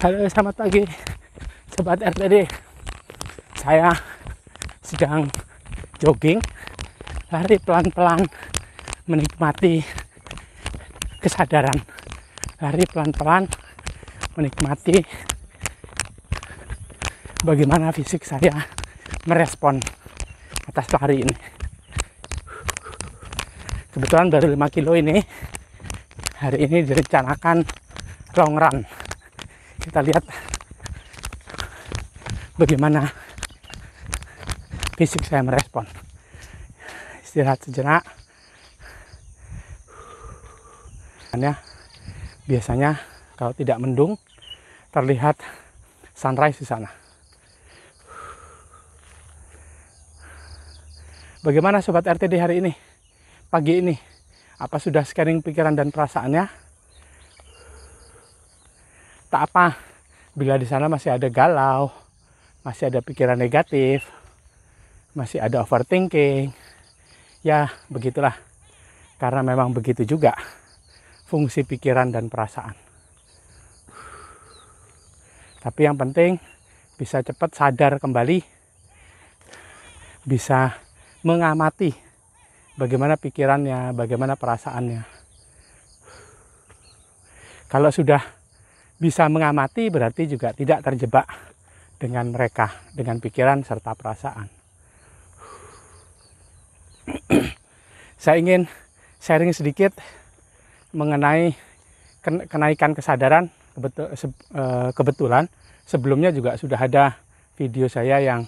Halo, selamat pagi Sobat RTD. Saya sedang jogging, lari pelan-pelan, menikmati kesadaran. Lari pelan-pelan, menikmati bagaimana fisik saya merespon atas lari ini. Kebetulan baru 5 kilo ini, hari ini direncanakan long run. Kita lihat bagaimana fisik saya merespon. Istirahat sejenak. Biasanya kalau tidak mendung terlihat sunrise di sana. Bagaimana Sobat RTD hari ini? Pagi ini, apa sudah scanning pikiran dan perasaannya? Tak apa, bila di sana masih ada galau, masih ada pikiran negatif, masih ada overthinking, ya begitulah. Karena memang begitu juga fungsi pikiran dan perasaan. Tapi yang penting bisa cepat sadar kembali, bisa mengamati bagaimana pikirannya, bagaimana perasaannya. Kalau sudah bisa mengamati, berarti juga tidak terjebak dengan mereka, dengan pikiran serta perasaan. Saya ingin sharing sedikit mengenai kenaikan kesadaran. Kebetulan sebelumnya juga sudah ada video saya yang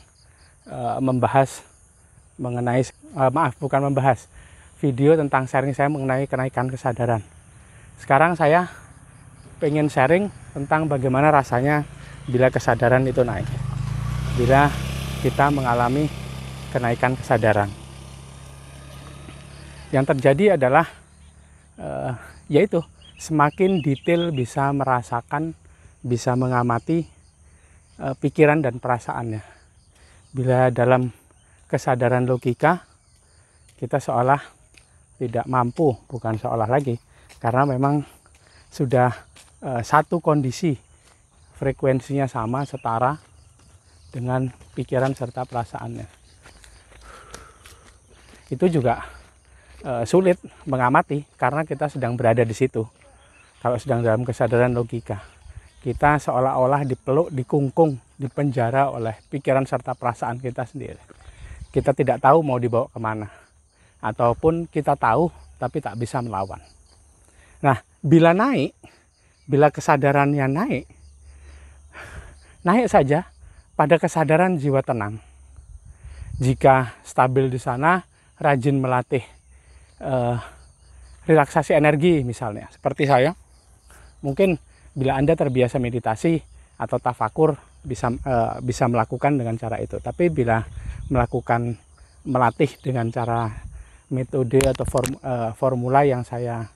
membahas mengenai video tentang sharing saya mengenai kenaikan kesadaran. Sekarang saya pengen sharing tentang bagaimana rasanya bila kesadaran itu naik, bila kita mengalami kenaikan kesadaran. Yang terjadi adalah yaitu semakin detail bisa merasakan, bisa mengamati pikiran dan perasaannya. Bila dalam kesadaran logika kita seolah tidak mampu, bukan seolah lagi, karena memang sudah satu kondisi, frekuensinya sama, setara dengan pikiran serta perasaannya. Itu juga sulit mengamati karena kita sedang berada di situ. Kalau sedang dalam kesadaran logika, kita seolah-olah dipeluk, dikungkung, dipenjara oleh pikiran serta perasaan kita sendiri. Kita tidak tahu mau dibawa kemana, ataupun kita tahu tapi tak bisa melawan. Nah, bila naik, bila kesadarannya naik saja pada kesadaran jiwa tenang. Jika stabil di sana, rajin melatih relaksasi energi misalnya, seperti saya. Mungkin bila Anda terbiasa meditasi atau tafakur, bisa melakukan dengan cara itu. Tapi bila melatih dengan cara metode atau formula yang saya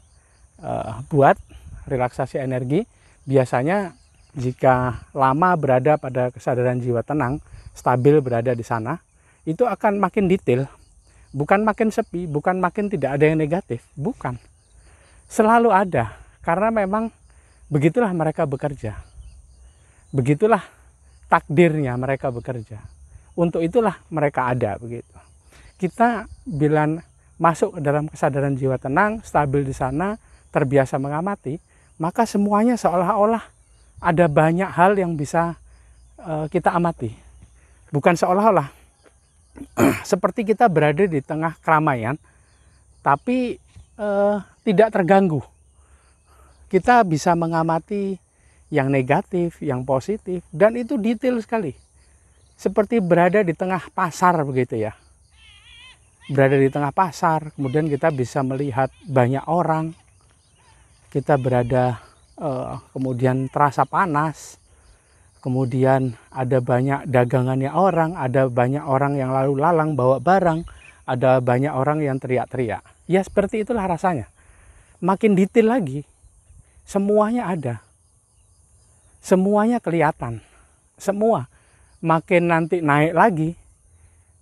buat, relaksasi energi, biasanya jika lama berada pada kesadaran jiwa tenang, stabil berada di sana, itu akan makin detail, bukan makin sepi, bukan makin tidak ada yang negatif, bukan. Selalu ada, karena memang begitulah mereka bekerja. Begitulah takdirnya mereka bekerja. Untuk itulah mereka ada, begitu. Kita bila masuk ke dalam kesadaran jiwa tenang, stabil di sana, terbiasa mengamati, maka semuanya seolah-olah ada banyak hal yang bisa kita amati. Bukan seolah-olah seperti kita berada di tengah keramaian, tapi tidak terganggu. Kita bisa mengamati yang negatif, yang positif, dan itu detail sekali. Seperti berada di tengah pasar begitu ya. Berada di tengah pasar, kemudian kita bisa melihat banyak orang. Kita berada, kemudian terasa panas. Kemudian ada banyak dagangannya orang, ada banyak orang yang lalu lalang bawa barang, ada banyak orang yang teriak-teriak. Ya seperti itulah rasanya. Makin detail lagi, semuanya ada. Semuanya kelihatan. Semua. Makin nanti naik lagi,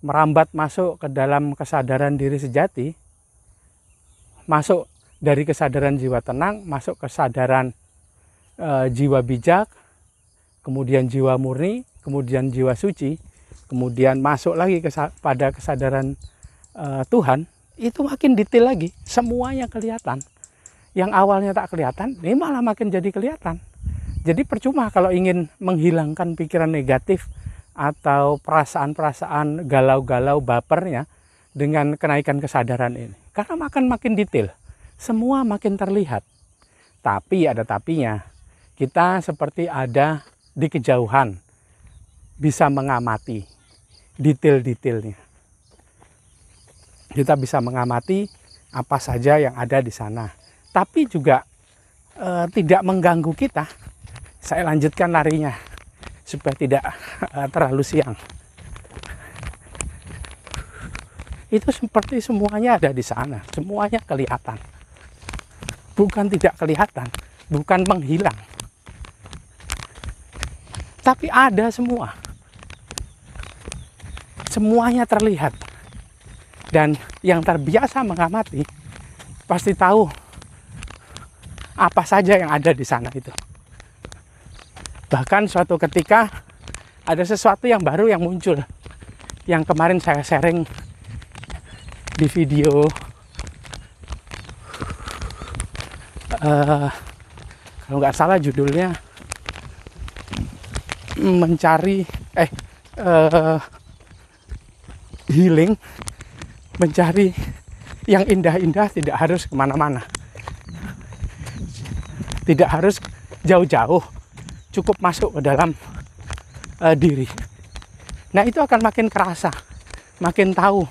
merambat masuk ke dalam kesadaran diri sejati, masuk dari kesadaran jiwa tenang, masuk kesadaran jiwa bijak, kemudian jiwa murni, kemudian jiwa suci, kemudian masuk lagi pada kesadaran Tuhan, itu makin detail lagi, semuanya kelihatan. Yang awalnya tak kelihatan, ini malah makin jadi kelihatan. Jadi percuma kalau ingin menghilangkan pikiran negatif atau perasaan-perasaan galau-galau bapernya dengan kenaikan kesadaran ini. Karena makin detail, semua makin terlihat. Tapi ada tapinya, kita seperti ada di kejauhan, bisa mengamati detail-detailnya. Kita bisa mengamati apa saja yang ada di sana. Tapi juga tidak mengganggu kita. Saya lanjutkan larinya supaya tidak terlalu siang. Itu seperti semuanya ada di sana, semuanya kelihatan. Bukan tidak kelihatan, bukan menghilang. Tapi ada semua. Semuanya terlihat. Dan yang terbiasa mengamati pasti tahu apa saja yang ada di sana itu. Bahkan suatu ketika ada sesuatu yang baru yang muncul, yang kemarin saya sharing di video kalau nggak salah judulnya mencari healing, mencari yang indah-indah, tidak harus kemana-mana, tidak harus jauh-jauh, cukup masuk ke dalam diri. Nah itu akan makin kerasa, makin tahu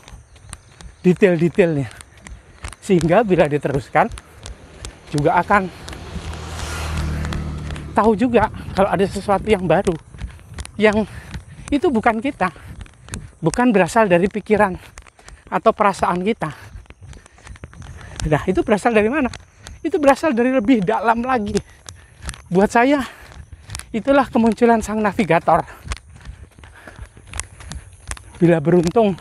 detail-detailnya, sehingga bila diteruskan juga akan tahu juga kalau ada sesuatu yang baru, yang itu bukan kita, bukan berasal dari pikiran atau perasaan kita. Nah itu berasal dari mana? Itu berasal dari lebih dalam lagi. Buat saya itulah kemunculan sang navigator. Bila beruntung,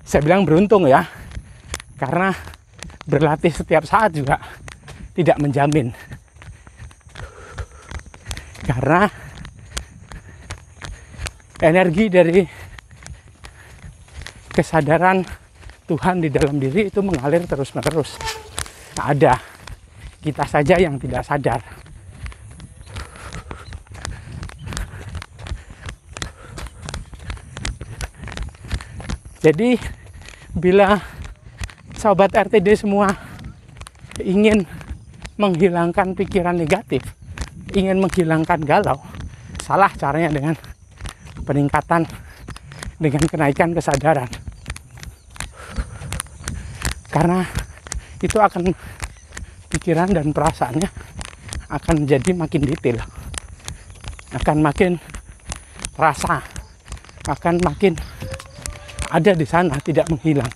saya bilang beruntung ya, karena berlatih setiap saat juga tidak menjamin. Karena energi dari kesadaran Tuhan di dalam diri itu mengalir terus-menerus. Ada, kita saja yang tidak sadar. Jadi bila sobat RTD semua ingin menghilangkan pikiran negatif, ingin menghilangkan galau, salah caranya dengan peningkatan, dengan kenaikan kesadaran. Karena itu akan, pikiran dan perasaannya akan menjadi makin detail, akan makin rasa, akan makin ada di sana, tidak menghilang.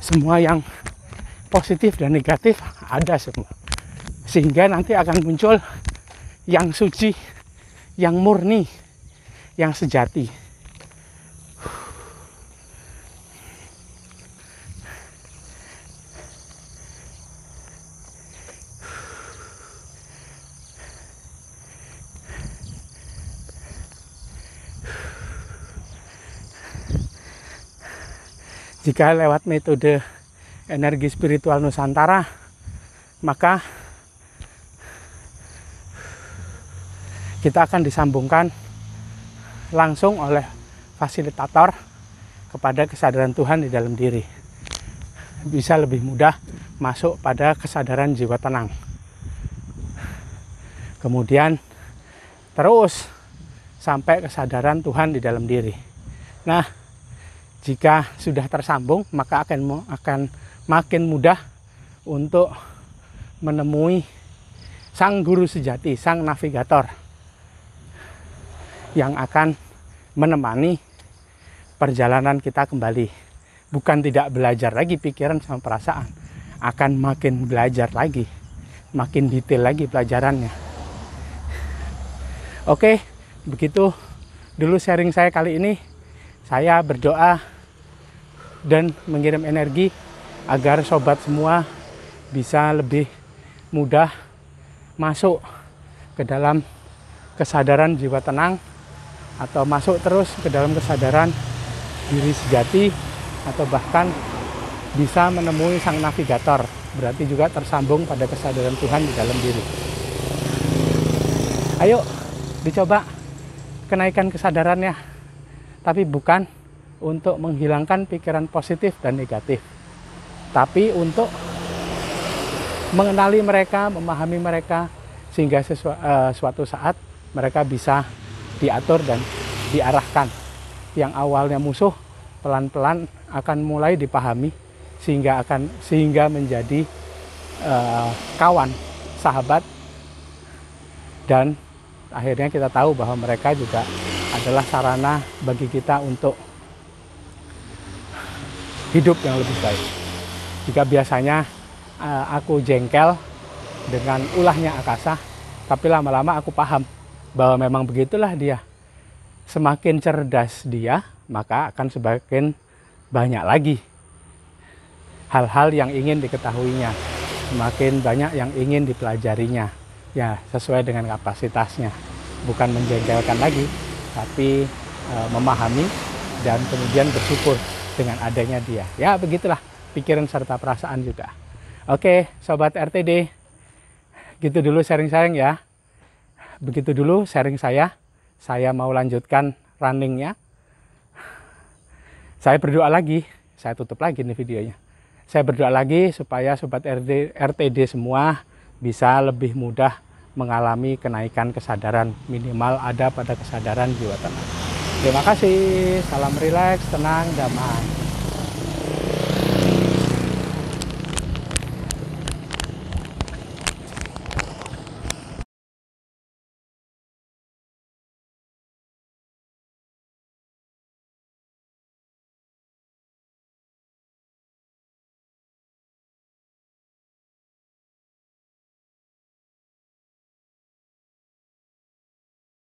Semua yang positif dan negatif ada semua, sehingga nanti akan muncul yang suci, yang murni, yang sejati. Jika lewat metode energi spiritual Nusantara, maka kita akan disambungkan langsung oleh fasilitator kepada kesadaran Tuhan di dalam diri. Bisa lebih mudah masuk pada kesadaran jiwa tenang. Kemudian terus sampai kesadaran Tuhan di dalam diri. Nah, jika sudah tersambung, maka akan makin mudah untuk menemui sang guru sejati, sang navigator yang akan menemani perjalanan kita kembali. Bukan tidak belajar lagi pikiran sama perasaan, akan makin belajar lagi, makin detail lagi pelajarannya. Oke, begitu dulu sharing saya kali ini. Saya berdoa dan mengirim energi agar sobat semua bisa lebih mudah masuk ke dalam kesadaran jiwa tenang, atau masuk terus ke dalam kesadaran diri sejati, atau bahkan bisa menemui sang navigator, berarti juga tersambung pada kesadaran Tuhan di dalam diri. Ayo dicoba kenaikan kesadarannya, tapi bukan untuk menghilangkan pikiran positif dan negatif, tapi untuk mengenali mereka, memahami mereka, sehingga suatu saat mereka bisa diatur dan diarahkan. Yang awalnya musuh pelan-pelan akan mulai dipahami, sehingga menjadi kawan, sahabat, dan akhirnya kita tahu bahwa mereka juga adalah sarana bagi kita untuk hidup yang lebih baik. Jika biasanya aku jengkel dengan ulahnya Akasa, tapi lama-lama aku paham bahwa memang begitulah dia. Semakin cerdas dia, maka akan semakin banyak lagi hal-hal yang ingin diketahuinya, semakin banyak yang ingin dipelajarinya, ya sesuai dengan kapasitasnya. Bukan menjengkelkan lagi, tapi memahami dan kemudian bersyukur dengan adanya dia. Ya begitulah pikiran serta perasaan juga. Oke Sobat RTD, gitu dulu sharing-sharing ya. Begitu dulu sharing saya. Saya mau lanjutkan runningnya. Saya berdoa lagi, saya tutup lagi nih videonya. Saya berdoa lagi supaya Sobat RTD semua bisa lebih mudah mengalami kenaikan kesadaran, minimal ada pada kesadaran jiwa tenang. Terima kasih, salam rileks, tenang, damai.